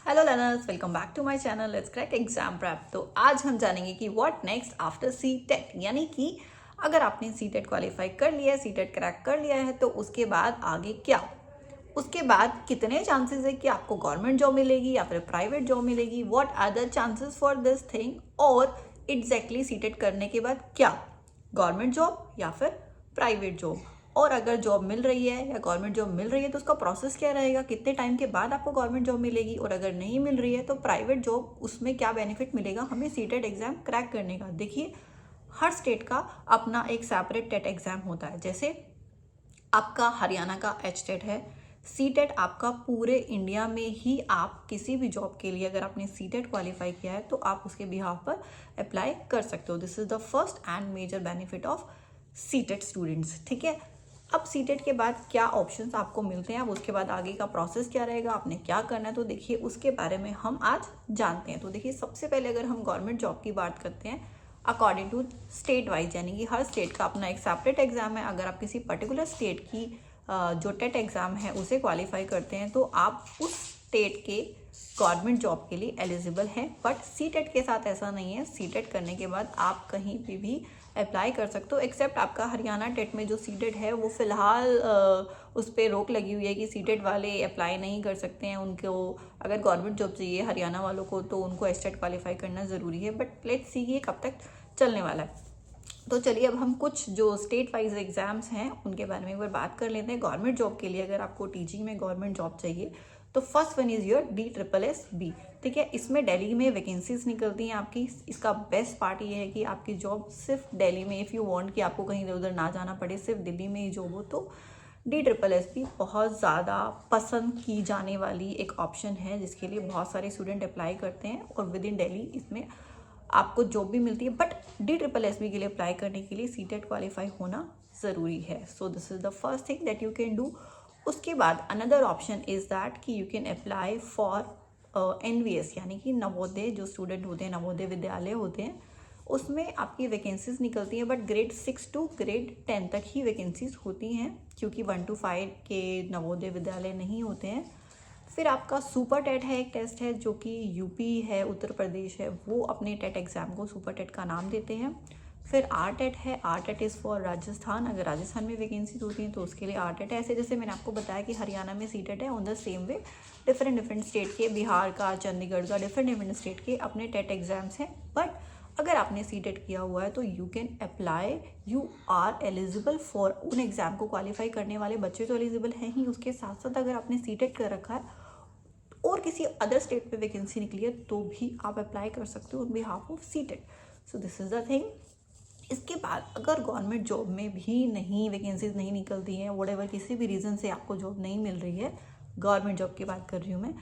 Hello learners, welcome back to my channel let's crack exam prep. तो आज हम जानेंगे कि what next after C TET, यानी कि अगर आपने सी टेट क्वालिफाई कर लिया है, सी टेट क्रैक कर लिया है, तो उसके बाद आगे क्या, उसके बाद कितने चांसेस है कि आपको गवर्नमेंट जॉब मिलेगी या फिर प्राइवेट जॉब मिलेगी, what are the chances for this thing, और एग्जैक्टली सी टेट करने के बाद क्या, गवर्नमेंट जॉब या फिर प्राइवेट जॉब, और अगर जॉब मिल रही है या गवर्नमेंट जॉब मिल रही है तो उसका प्रोसेस क्या रहेगा, कितने टाइम के बाद आपको गवर्नमेंट जॉब मिलेगी, और अगर नहीं मिल रही है तो प्राइवेट जॉब, उसमें क्या बेनिफिट मिलेगा हमें सी टेट एग्जाम क्रैक करने का। देखिए, हर स्टेट का अपना एक सेपरेट टेट एग्जाम होता है। जैसे आपका हरियाणा का एच टेट है, सी टेट आपका पूरे इंडिया में ही, आप किसी भी जॉब के लिए अगर आपने सी टेट क्वालिफाई किया है तो आप उसके बिहाफ पर अप्लाई कर सकते हो। This is the first and major benefit of C TET students. ठीक है, अब सी टेट के बाद क्या ऑप्शंस आपको मिलते हैं, अब उसके बाद आगे का प्रोसेस क्या रहेगा, आपने क्या करना है, तो देखिए उसके बारे में हम आज जानते हैं। तो देखिए, सबसे पहले अगर हम गवर्नमेंट जॉब की बात करते हैं अकॉर्डिंग टू स्टेट वाइज, यानी कि हर स्टेट का अपना एक सेपरेट एग्जाम है। अगर आप किसी पर्टिकुलर स्टेट की जो टेट एग्जाम है उसे क्वालिफाई करते हैं तो आप उस स्टेट के गवर्नमेंट जॉब के लिए एलिजिबल हैं। बट सी टेट के साथ ऐसा नहीं है, सी टेट करने के बाद आप कहीं पे भी अप्लाई कर सकते हो, एक्सेप्ट आपका हरियाणा टेट में जो सी टेट है वो फिलहाल उस पर रोक लगी हुई है कि सी टेट वाले अप्लाई नहीं कर सकते हैं। उनको अगर गवर्नमेंट जॉब चाहिए हरियाणा वालों को तो उनको एच टेट क्वालिफाई करना ज़रूरी है, बट लेट्स सी ये कब तक चलने वाला है। तो चलिए अब हम कुछ जो स्टेट वाइज एग्जाम्स हैं उनके बारे में एक बार बात कर लेते हैं। गवर्नमेंट जॉब के लिए अगर आपको टीचिंग में गवर्नमेंट जॉब चाहिए तो first one is your DSSB। ठीक है, इसमें दिल्ली में वैकेंसीज निकलती हैं आपकी। इसका बेस्ट पार्ट ये है कि आपकी जॉब सिर्फ दिल्ली में, इफ़ यू वांट कि आपको कहीं इधर उधर ना जाना पड़े, सिर्फ दिल्ली में ही जॉब हो, तो DSSB बहुत ज़्यादा पसंद की जाने वाली एक ऑप्शन है जिसके लिए बहुत सारे स्टूडेंट अप्लाई करते हैं और विद इन दिल्ली इसमें आपको जॉब भी मिलती है। बट DSSB के लिए अप्लाई करने के लिए सी टेट क्वालिफाई होना ज़रूरी है। सो this is the first thing that you can do. उसके बाद अनदर ऑप्शन इज़ दैट कि you can apply for NVS, यानी कि नवोदय जो स्टूडेंट होते हैं, नवोदय विद्यालय होते हैं, उसमें आपकी वैकेंसीज निकलती हैं। बट ग्रेड 6 टू ग्रेड 10 तक ही वैकेंसीज होती हैं, क्योंकि 1 to 5 के नवोदय विद्यालय नहीं होते हैं। फिर आपका सुपर टेट है, एक टेस्ट है जो कि यूपी है, उत्तर प्रदेश है, वो अपने टेट एग्ज़ाम को सुपर टेट का नाम देते हैं। फिर आर टेट है, R TET is for Rajasthan, अगर राजस्थान में वैकेंसीज होती हैं तो उसके लिए आर टेट है। ऐसे जैसे मैंने आपको बताया कि हरियाणा में सी टेट है, on the same way different state के, बिहार का, चंडीगढ़ का, डिफरेंट स्टेट के अपने टेट एग्ज़ाम्स हैं। बट अगर आपने सी टेट किया हुआ है तो you can apply, you are eligible for, उन एग्ज़ाम को क्वालिफाई करने वाले बच्चे तो एलिजिबल हैं ही, उसके साथ साथ अगर आपने सी टेट कर रखा है और किसी अदर स्टेट पे वैकेंसी निकली है तो भी आप अप्लाई कर सकते हो on behalf of C TET. So this is the thing. इसके बाद अगर गवर्नमेंट जॉब में भी नहीं, वैकेंसीज नहीं निकलती हैं, व्हाटएवर किसी भी रीज़न से आपको जॉब नहीं मिल रही है, गवर्नमेंट जॉब की बात कर रही हूँ मैं,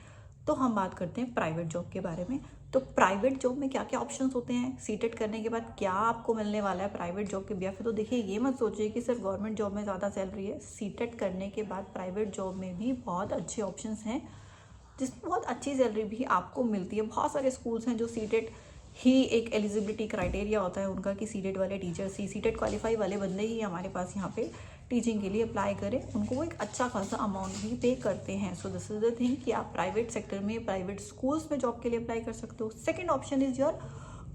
तो हम बात करते हैं प्राइवेट जॉब के बारे में। तो प्राइवेट जॉब में क्या क्या ऑप्शंस होते हैं, सी टेट करने के बाद क्या आपको मिलने वाला है प्राइवेट जॉब के बिहाफ पे। तो देखिए, ये मत सोचिए कि सिर्फ गवर्नमेंट जॉब में ज़्यादा सैलरी है, सी टेट करने के बाद प्राइवेट जॉब में भी बहुत अच्छे ऑप्शंस हैं जिसमें बहुत अच्छी सैलरी भी आपको मिलती है। बहुत सारे स्कूल्स हैं जो सी टेट ही एक एलिजिबिलिटी क्राइटेरिया होता है उनका कि सी टेट वाले टीचर्स ही, सी टेट क्वालिफाई वाले बंदे ही हमारे पास यहाँ पे टीचिंग के लिए अप्लाई करें, उनको वो एक अच्छा खासा अमाउंट भी पे करते हैं। So this is the thing कि आप प्राइवेट सेक्टर में, प्राइवेट स्कूल्स में जॉब के लिए अप्लाई कर सकते हो। Second option is your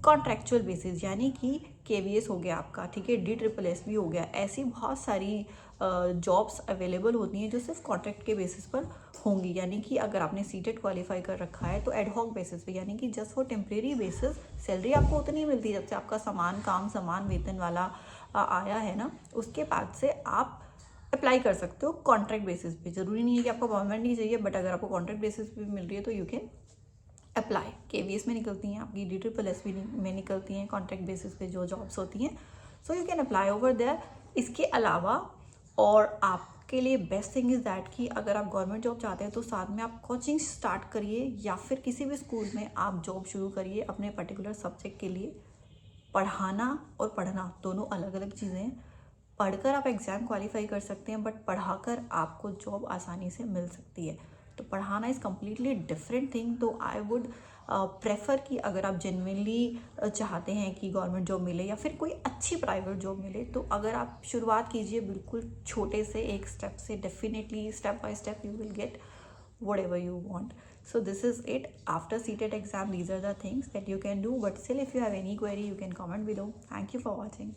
contractual basis, यानी कि KVS हो गया आपका, ठीक है, DSSB हो गया। ऐसी बहुत सारी जॉब्स अवेलेबल होती हैं जो सिर्फ कॉन्ट्रैक्ट के बेसिस पर होंगी, यानी कि अगर आपने सी टेट क्वालिफाई कर रखा है तो एडहॉक बेसिस पे, यानी कि just for temporary basis, salary आपको उतनी मिलती है जब से आपका समान काम, समान वेतन वाला आया है ना, उसके बाद से आप अप्लाई कर सकते हो कॉन्ट्रैक्ट बेसिस पे। ज़रूरी नहीं है कि आपको परमानेंट ही चाहिए, बट अगर आपको कॉन्ट्रैक्ट बेसिस पे मिल रही है तो यू कैन अप्लाई। KVS में निकलती हैं आपकी, DSSB में निकलती हैं कॉन्ट्रैक्ट बेसिस पे जो जॉब्स होती हैं। So you can apply over there. इसके अलावा और आपके लिए बेस्ट थिंग इज़ दैट कि अगर आप गवर्नमेंट जॉब चाहते हैं तो साथ में आप कोचिंग स्टार्ट करिए या फिर किसी भी स्कूल में आप जॉब शुरू करिए अपने पर्टिकुलर सब्जेक्ट के लिए। पढ़ाना और पढ़ना दोनों अलग अलग चीज़ें हैं। पढ़कर आप एग्ज़ाम क्वालिफाई कर सकते हैं, बट पढ़ाकर आपको जॉब आसानी से मिल सकती है। तो पढ़ाना इज़ कम्प्लीटली डिफरेंट थिंग। तो आई वुड प्रेफर कि अगर आप जेन्युइनली चाहते हैं कि गवर्नमेंट जॉब मिले या फिर कोई अच्छी प्राइवेट जॉब मिले, तो अगर आप शुरुआत कीजिए बिल्कुल छोटे से एक स्टेप से, definitely step by step you will get what ever you want. So this is it. After CTET exam, these are the things that you can do. But still, if you have any query, you can comment below. Thank you for watching.